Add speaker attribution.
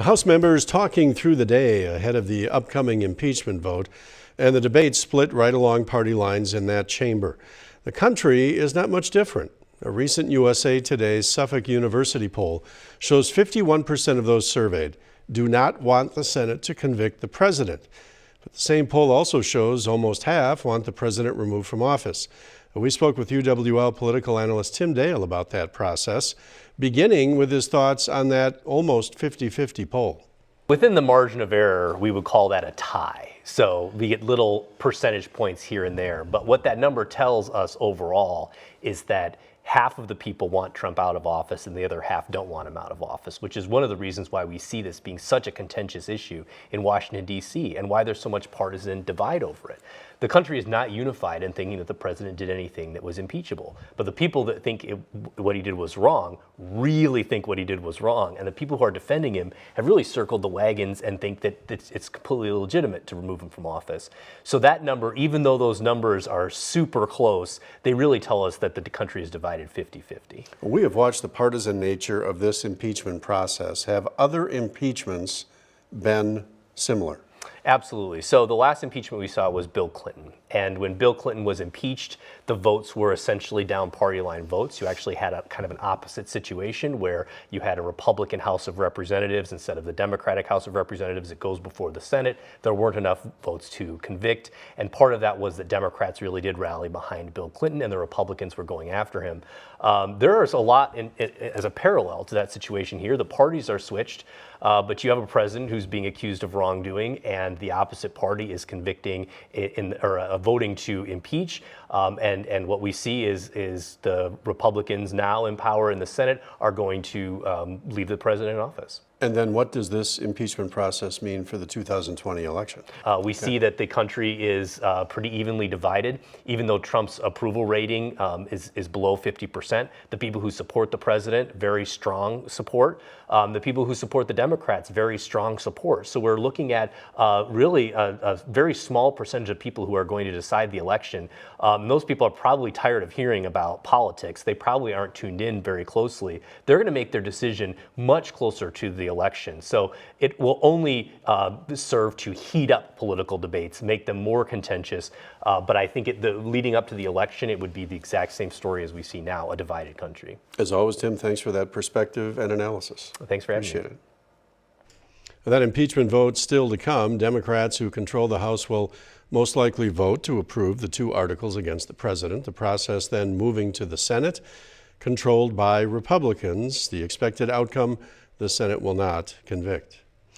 Speaker 1: House members talking through the day ahead of the upcoming impeachment vote, and the debate split right along party lines in that chamber. The country is not much different. A recent USA Today Suffolk University poll shows 51% of those surveyed do not want the Senate to convict the president. But the same poll also shows almost half want the president removed from office. We spoke with UWL political analyst Tim Dale about that process, beginning with his thoughts on that almost 50-50 poll.
Speaker 2: Within the margin of error, we would call that a tie. So we get little percentage points here and there. But what that number tells us overall is that half of the people want Trump out of office and the other half don't want him out of office, which is one of the reasons why we see this being such a contentious issue in Washington, D.C., and why there's so much partisan divide over it. The country is not unified in thinking that the president did anything that was impeachable. But the people that think what he did was wrong really think what he did was wrong. And the people who are defending him have really circled the wagons and think that it's completely legitimate to remove him from office. So that number, even though those numbers are super close, they really tell us that the country is divided 50-50.
Speaker 1: We have watched the partisan nature of this impeachment process. Have other impeachments been similar?
Speaker 2: Absolutely. So the last impeachment we saw was Bill Clinton. And when Bill Clinton was impeached, the votes were essentially down party line votes. You actually had a kind of an opposite situation where you had a Republican House of Representatives instead of the Democratic House of Representatives. It goes before the Senate. There weren't enough votes to convict. And part of that was that Democrats really did rally behind Bill Clinton and the Republicans were going after him. There's a lot as a parallel to that situation here. The parties are switched, but you have a president who's being accused of wrongdoing and the opposite party is convicting voting to impeach. And what we see is the Republicans now in power in the Senate are going to leave the president in office.
Speaker 1: And then what does this impeachment process mean for the 2020 election?
Speaker 2: We see that the country is pretty evenly divided. Even though Trump's approval rating is below 50%, the people who support the president, very strong support. The people who support the Democrats, very strong support. So we're looking at really a very small percentage of people who are going to decide the election. Those people are probably tired of hearing about politics. They probably aren't tuned in very closely. They're going to make their decision much closer to the election. So it will only serve to heat up political debates, make them more contentious. But I think leading up to the election, it would be the exact same story as we see now, a divided country.
Speaker 1: As always, Tim, thanks for that perspective and analysis.
Speaker 2: Thanks for having me.
Speaker 1: Appreciate it. That impeachment vote still to come. Democrats who control the House will most likely vote to approve the 2 articles against the president. The process then moving to the Senate, controlled by Republicans. The expected outcome, the Senate will not convict.